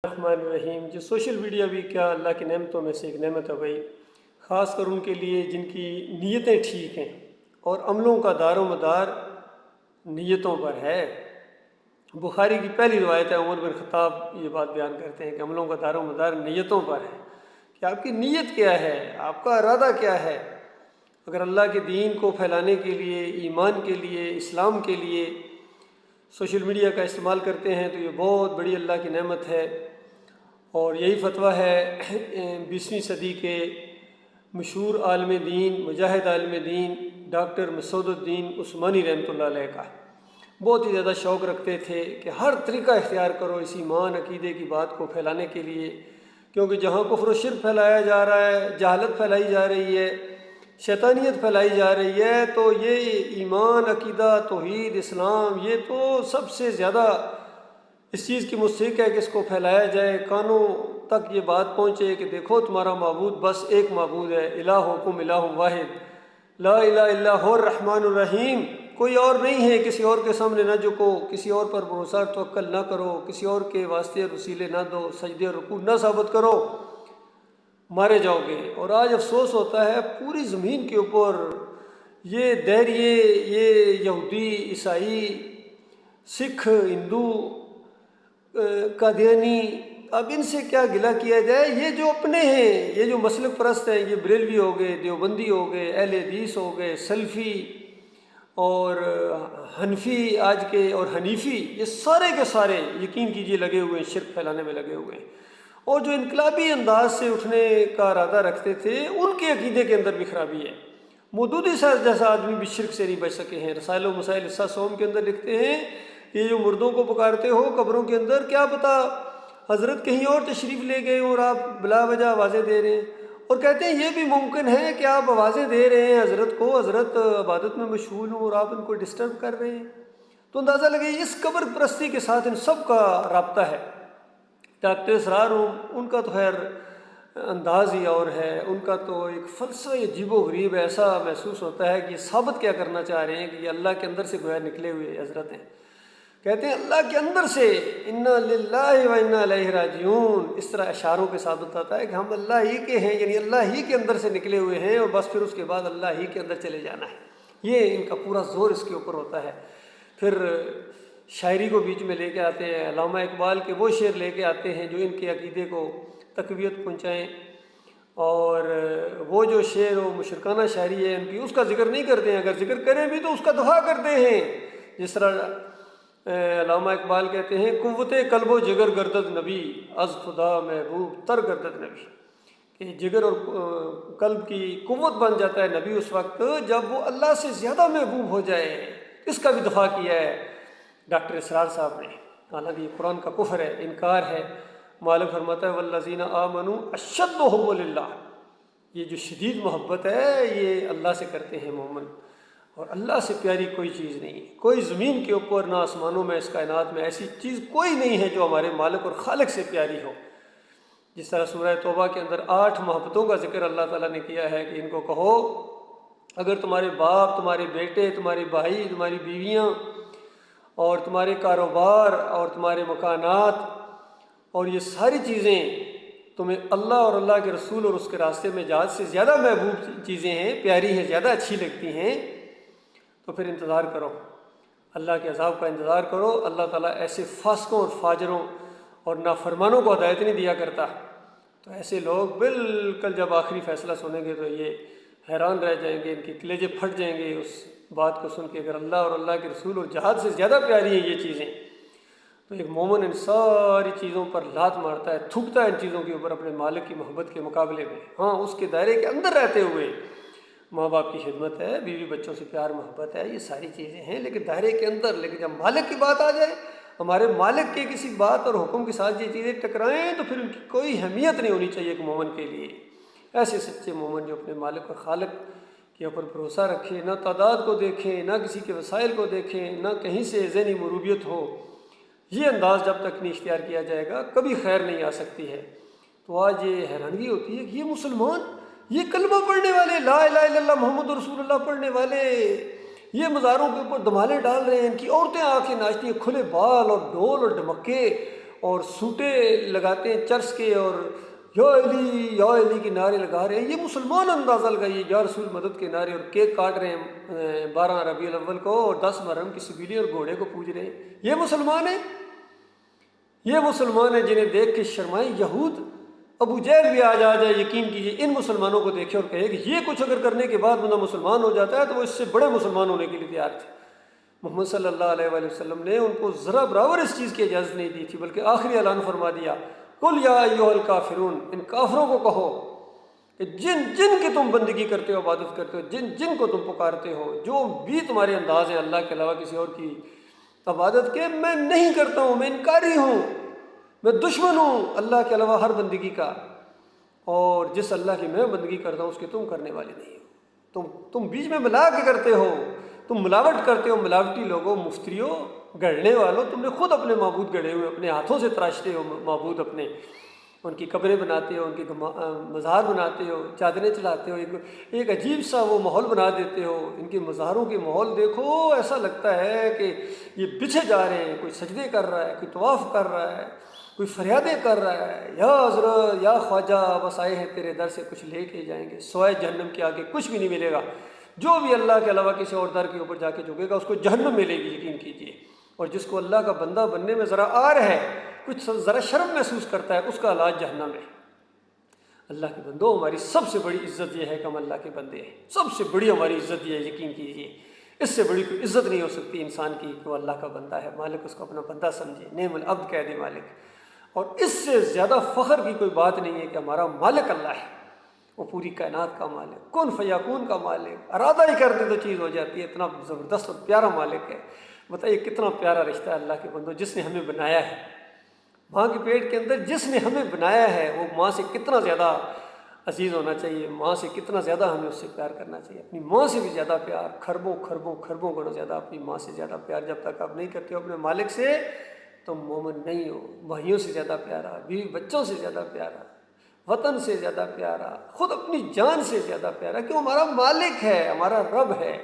الرحمن الرحیم۔ جو سوشل میڈیا بھی کیا اللہ کی نعمتوں میں سے ایک نعمت ہے بھائی، خاص کر ان کے لیے جن کی نیتیں ٹھیک ہیں اور عملوں کا دار و مدار نیتوں پر ہے۔ بخاری کی پہلی روایت ہے، عمر بن خطاب یہ بات بیان کرتے ہیں کہ عملوں کا دار و مدار نیتوں پر ہے، کہ آپ کی نیت کیا ہے، آپ کا ارادہ کیا ہے۔ اگر اللہ کے دین کو پھیلانے کے لیے، ایمان کے لیے، اسلام کے لیے سوشل میڈیا کا استعمال کرتے ہیں تو یہ بہت بڑی اللہ کی نعمت ہے۔ اور یہی فتویٰ ہے 20ویں صدی کے مشہور عالم دین، مجاہد عالم دین ڈاکٹر مسعود الدین عثمانی رحمۃ اللہ علیہ کا۔ بہت ہی زیادہ شوق رکھتے تھے کہ ہر طریقہ اختیار کرو اس ایمان عقیدے کی بات کو پھیلانے کے لیے، کیونکہ جہاں کفر و شرک پھیلایا جا رہا ہے، جہالت پھیلائی جا رہی ہے، شیطانیت پھیلائی جا رہی ہے، تو یہ ایمان عقیدہ توحید اسلام یہ تو سب سے زیادہ اس چیز کی مستحق ہے کہ اس کو پھیلایا جائے، کانوں تک یہ بات پہنچے کہ دیکھو تمہارا معبود بس ایک معبود ہے، الہکم الہ واحد لا الہ الا هو الرحمن الرحیم، کوئی اور نہیں ہے، کسی اور کے سامنے نہ جھکو، کسی اور پر بھروسہ اور توکل نہ کرو، کسی اور کے واسطے اور وسیلے نہ دو، سجدے اور رکوع نہ ثابت کرو، مارے جاؤ گے۔ اور آج افسوس ہوتا ہے پوری زمین کے اوپر یہ دہریے، یہ یہودی، عیسائی، سکھ، ہندو، قادیانی، اب ان سے کیا گلہ کیا جائے، یہ جو اپنے ہیں، یہ جو مسلک پرست ہیں، یہ بریلوی ہو گئے، دیوبندی ہو گئے، اہل حدیث ہو گئے، سلفی اور حنفی آج کے، اور حنیفی، یہ سارے کے سارے یقین کیجئے لگے ہوئے ہیں، شرک پھیلانے میں لگے ہوئے ہیں۔ اور جو انقلابی انداز سے اٹھنے کا ارادہ رکھتے تھے ان کے عقیدے کے اندر بھی خرابی ہے۔ مودودی صاحب جیسا آدمی بھی شرک سے نہیں بچ سکے ہیں۔ رسائل و مسائل حصہ سوم کے اندر لکھتے ہیں کہ یہ جو مردوں کو پکارتے ہو قبروں کے اندر، کیا پتہ حضرت کہیں اور تشریف لے گئے اور آپ بلا وجہ آوازیں دے رہے ہیں، اور کہتے ہیں یہ بھی ممکن ہے کہ آپ آوازیں دے رہے ہیں حضرت کو، حضرت عبادت میں مشغول ہوں اور آپ ان کو ڈسٹرب کر رہے ہیں۔ تو اندازہ لگے اس قبر پرستی کے ساتھ ان سب کا رابطہ ہے۔ ڈاکٹر اسرار ان کا تو خیر انداز ہی اور ہے، ان کا تو ایک فلسفہ عجیب و غریب ایسا محسوس ہوتا ہے کہ یہ ثابت کیا کرنا چاہ رہے ہیں کہ یہ اللہ کے اندر سے گویا نکلے ہوئے حضرت ہیں۔ کہتے ہیں اللہ کے اندر سے انا للہ و انا الیہ راجعون، اس طرح اشاروں کے ساتھ بتاتا ہے کہ ہم اللہ ہی کے ہیں، یعنی اللہ ہی کے اندر سے نکلے ہوئے ہیں اور بس پھر اس کے بعد اللہ ہی کے اندر چلے جانا ہے۔ یہ ان کا پورا زور اس کے اوپر ہوتا ہے۔ پھر شاعری کو بیچ میں لے کے آتے ہیں، علامہ اقبال کے وہ شعر لے کے آتے ہیں جو ان کے عقیدے کو تقویت پہنچائیں، اور وہ جو شعر و مشرکانہ شاعری ہے ان کی اس کا ذکر نہیں کرتے ہیں، اگر ذکر کریں بھی تو اس کا دفاع کرتے ہیں۔ جس طرح علامہ اقبال کہتے ہیں قوت قلب و جگر گردد نبی، از خدا محبوب تر گردد نبی، کہ جگر اور قلب کی قوت بن جاتا ہے نبی اس وقت جب وہ اللہ سے زیادہ محبوب ہو جائے۔ اس کا بھی دفاع کیا ہے ڈاکٹر اسرار صاحب نے، حالانکہ یہ قرآن کا کفر ہے، انکار ہے۔ مالک فرماتا ہے والذین آمنوا اشد حب للہ، یہ جو شدید محبت ہے یہ اللہ سے کرتے ہیں مومن، اور اللہ سے پیاری کوئی چیز نہیں، کوئی زمین کے اوپر نہ آسمانوں میں اس کائنات میں ایسی چیز کوئی نہیں ہے جو ہمارے مالک اور خالق سے پیاری ہو۔ جس طرح سورہ توبہ کے اندر 8 محبتوں کا ذکر اللہ تعالیٰ نے کیا ہے کہ ان کو کہو اگر تمہارے باپ، تمہارے بیٹے، تمہارے بھائی، تمہاری بیویاں اور تمہارے کاروبار اور تمہارے مکانات اور یہ ساری چیزیں تمہیں اللہ اور اللہ کے رسول اور اس کے راستے میں جہاد سے زیادہ محبوب چیزیں ہیں، پیاری ہیں، زیادہ اچھی لگتی ہیں، تو پھر انتظار کرو، اللہ کے عذاب کا انتظار کرو۔ اللہ تعالیٰ ایسے فاسقوں اور فاجروں اور نافرمانوں کو ہدایت نہیں دیا کرتا۔ تو ایسے لوگ بالکل جب آخری فیصلہ سنیں گے تو یہ حیران رہ جائیں گے، ان کے کلیجے پھٹ جائیں گے اس بات کو سن کے، اگر اللہ اور اللہ کے رسول اور جہاد سے زیادہ پیاری ہیں یہ چیزیں، تو ایک مومن ان ساری چیزوں پر لات مارتا ہے، تھوکتا ہے ان چیزوں کے اوپر اپنے مالک کی محبت کے مقابلے میں۔ ہاں اس کے دائرے کے اندر رہتے ہوئے ماں باپ کی خدمت ہے، بیوی بچوں سے پیار محبت ہے، یہ ساری چیزیں ہیں لیکن دائرے کے اندر۔ لیکن جب مالک کی بات آ جائے، ہمارے مالک کے کسی بات اور حکم کے ساتھ یہ چیزیں ٹکرائیں تو پھر ان کی کوئی اہمیت نہیں ہونی چاہیے ایک مومن کے لیے۔ ایسے سچے مومن جو اپنے مالک اور خالق کے اوپر بھروسہ رکھیں، نہ تعداد کو دیکھیں، نہ کسی کے وسائل کو دیکھیں، نہ کہیں سے ذہنی مروبیت ہو، یہ انداز جب تک نہیں اختیار کیا جائے گا کبھی خیر نہیں آ سکتی ہے۔ تو آج یہ حیرانگی ہوتی ہے کہ یہ مسلمان، یہ کلمہ پڑھنے والے، لا الہ الا اللہ محمد رسول اللہ پڑھنے والے، یہ مزاروں کے اوپر دمالے ڈال رہے ہیں، ان کی عورتیں آ کے ناچتی ہیں، کھلے بال اور ڈھول اور ڈھمکے، اور سوٹے لگاتے ہیں چرس کے اور یا علی کے نعرے لگا رہے ہیں، یہ مسلمان اندازہ لگائیے، یا رسول مدد کے نعرے، اور کیک کاٹ رہے ہیں 12 ربیع الاول کو، اور 10 محرم کی سبیلی اور گھوڑے کو پوج رہے ہیں. یہ مسلمان ہیں؟ یہ مسلمان ہیں جنہیں دیکھ کے شرمائیں. یہود ابو جہل بھی آج آ جائے، یقین کیجیے ان مسلمانوں کو دیکھے اور کہے کہ یہ کچھ اگر کرنے کے بعد بندہ مسلمان ہو جاتا ہے تو وہ اس سے بڑے مسلمان ہونے کے لیے تیار تھے. محمد صلی اللہ علیہ وآلہ وسلم نے ان کو ذرا برابر اس چیز کی اجازت نہیں دی تھی، بلکہ آخری اعلان فرما دیا، قل یا ایھا الکافرون، ان کافروں کو کہو کہ جن کی تم بندگی کرتے ہو، عبادت کرتے ہو، جن کو تم پکارتے ہو، جو بھی تمہارے انداز ہیں اللہ کے علاوہ کسی اور کی عبادت کے، میں نہیں کرتا ہوں، میں انکاری ہوں، میں دشمن ہوں اللہ کے علاوہ ہر بندگی کا، اور جس اللہ کی میں بندگی کرتا ہوں اس کے تم کرنے والے نہیں ہو. تم بیچ میں ملا کے کرتے ہو، تم ملاوٹ کرتے ہو، ملاوٹی لوگوں، مفتریوں، گڑھنے والوں، تم نے خود اپنے معبود گڑھے ہوئے، اپنے ہاتھوں سے تراشتے ہو معبود اپنے، ان کی قبریں بناتے ہو، ان کی مزار بناتے ہو، چادریں چڑھاتے ہو، ایک عجیب سا وہ ماحول بنا دیتے ہو. ان کے مزاروں کے ماحول دیکھو، ایسا لگتا ہے کہ یہ بچھے جا رہے ہیں، کوئی سجدے کر رہا ہے، کوئی طواف کر رہا ہے، کوئی فریادیں کر رہا ہے، یا حضرت یا خواجہ بس آئے ہیں تیرے در سے کچھ لے کے جائیں گے، سوائے جہنم کے آگے کچھ بھی نہیں ملے گا. جو بھی اللہ کے علاوہ کسی اور در کے اوپر جا کے جھکے گا اس کو جہنم ملے گی، یقین کیجیے. اور جس کو اللہ کا بندہ بننے میں ذرا آر ہے، کچھ ذرا شرم محسوس کرتا ہے، اس کا علاج جہنم ہے. اللہ کے بندوں، ہماری سب سے بڑی عزت یہ ہے کہ ہم اللہ کے بندے ہیں. سب سے بڑی ہماری عزت یہ ہے، یقین کیجیے. اس سے بڑی کوئی عزت نہیں ہو سکتی انسان کی کہ وہ اللہ کا بندہ ہے، مالک اس کو اپنا بندہ سمجھے، نعم العبد کہہ دے مالک. اور اس سے زیادہ فخر کی کوئی بات نہیں ہے کہ ہمارا مالک اللہ ہے. وہ پوری کائنات کا مالک، کن فیکون کا مالک، ارادہ ہی کر دے تو چیز ہو جاتی ہے. اتنا زبردست اور پیارا مالک ہے. بتائیے کتنا پیارا رشتہ ہے اللہ کے بندوں، جس نے ہمیں بنایا ہے. ماں کے پیٹ کے اندر جس نے ہمیں بنایا ہے وہ ماں سے کتنا زیادہ عزیز ہونا چاہیے، ماں سے کتنا زیادہ ہمیں اس سے پیار کرنا چاہیے. اپنی ماں سے بھی زیادہ پیار، خربوں خربوں خربوں گنا زیادہ اپنی ماں سے زیادہ پیار. جب تک آپ نہیں کرتے ہو اپنے مالک سے تم مومن نہیں ہو. بھائیوں سے زیادہ پیارا، بیوی بچوں سے زیادہ پیارا، وطن سے زیادہ پیارا، خود اپنی جان سے زیادہ پیارا، کیوں ہمارا مالک ہے، ہمارا رب ہے.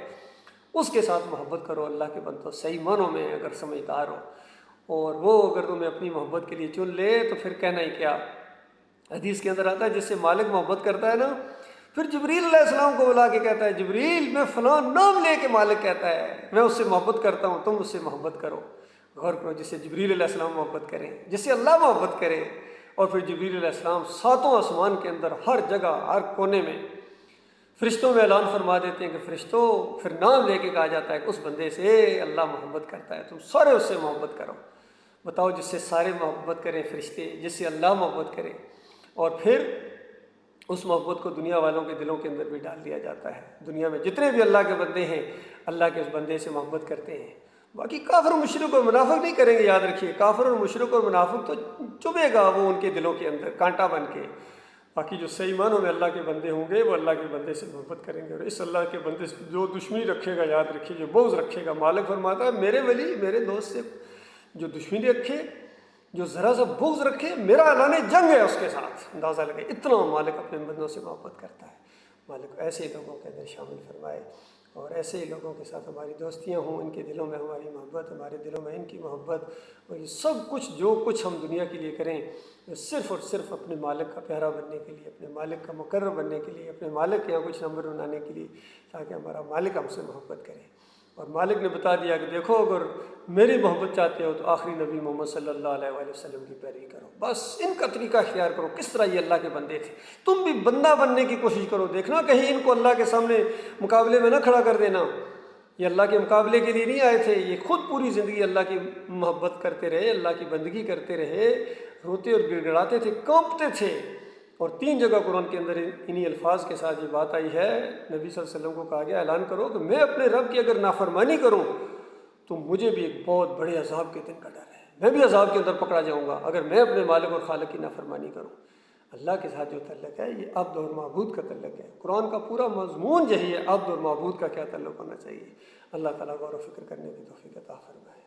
اس کے ساتھ محبت کرو اللہ کے بندو، صحیح معنوں میں اگر سمجھدار ہو. اور وہ اگر تمہیں اپنی محبت کے لیے چن لے تو پھر کہنا ہی کیا. حدیث کے اندر آتا ہے جس سے مالک محبت کرتا ہے نا، پھر جبریل علیہ السلام کو بلا کے کہتا ہے، جبریل میں فلاں نام لے کے مالک کہتا ہے میں اس سے محبت کرتا ہوں، تم اس سے محبت کرو. غور کرو، جس سے جبریل علیہ السلام محبت کریں، جس سے اللہ محبت کرے. اور پھر جبریل علیہ السلام ساتوں آسمان کے اندر ہر جگہ ہر کونے میں فرشتوں میں اعلان فرما دیتے ہیں کہ فرشتوں، پھر نام لے کے کہا جاتا ہے کہ اس بندے سے اللہ محبت کرتا ہے، تم سارے اس سے محبت کرو. بتاؤ، جس سے سارے محبت کریں فرشتے، جس سے اللہ محبت کرے، اور پھر اس محبت کو دنیا والوں کے دلوں کے اندر بھی ڈال دیا جاتا ہے. دنیا میں جتنے بھی اللہ کے بندے ہیں اللہ کے اس بندے سے محبت کرتے ہیں. باقی کافر و مشرک اور منافق نہیں کریں گے، یاد رکھیے. کافر اور مشرک اور منافق تو چبھے گا وہ ان کے دلوں کے اندر کانٹا بن کے. باقی جو صحیح معنوں میں اللہ کے بندے ہوں گے وہ اللہ کے بندے سے محبت کریں گے. اور اس اللہ کے بندے سے جو دشمنی رکھے گا، یاد رکھیے، جو بغض رکھے گا، مالک فرماتا ہے میرے ولی، میرے دوست سے جو دشمنی رکھے، جو ذرا سا بغض رکھے، میرا اعلان جنگ ہے اس کے ساتھ. اندازہ لگے اتنا مالک اپنے بندوں سے محبت کرتا ہے. مالک ایسے لوگوں کے اندر شامل فرمائے، اور ایسے ہی لوگوں کے ساتھ ہماری دوستیاں ہوں، ان کے دلوں میں ہماری محبت، ہمارے دلوں میں ان کی محبت. اور یہ سب کچھ جو کچھ ہم دنیا کے لیے کریں وہ صرف اور صرف اپنے مالک کا پیارا بننے کے لیے، اپنے مالک کا مقرر بننے کے لیے، اپنے مالک کے یہاں کچھ نمبر بنانے کے لیے، تاکہ ہمارا مالک ہم سے محبت کرے. اور مالک نے بتا دیا کہ دیکھو اگر میری محبت چاہتے ہو تو آخری نبی محمد صلی اللہ علیہ وآلہ وسلم کی پیروی کرو. بس ان کا طریقہ اختیار کرو. کس طرح یہ اللہ کے بندے تھے، تم بھی بندہ بننے کی کوشش کرو. دیکھنا کہیں ان کو اللہ کے سامنے مقابلے میں نہ کھڑا کر دینا. یہ اللہ کے مقابلے کے لیے نہیں آئے تھے، یہ خود پوری زندگی اللہ کی محبت کرتے رہے، اللہ کی بندگی کرتے رہے، روتے اور گڑ گڑاتے تھے، کانپتے تھے. اور 3 جگہ قرآن کے اندر انہی الفاظ کے ساتھ یہ بات آئی ہے. نبی صلی اللہ علیہ وسلم کو کہا گیا اعلان کرو کہ میں اپنے رب کی اگر نافرمانی کروں تو مجھے بھی ایک بہت بڑے عذاب کے دن کا ڈر ہے، میں بھی عذاب کے اندر پکڑا جاؤں گا اگر میں اپنے مالک اور خالق کی نافرمانی کروں. اللہ کے ساتھ جو تعلق ہے یہ عبد اور معبود کا تعلق ہے. قرآن کا پورا مضمون یہی ہے، عبد اور معبود کا کیا تعلق ہونا چاہیے. اللہ تعالیٰ غور و فکر کرنے کی توفیق عطا فرمائے.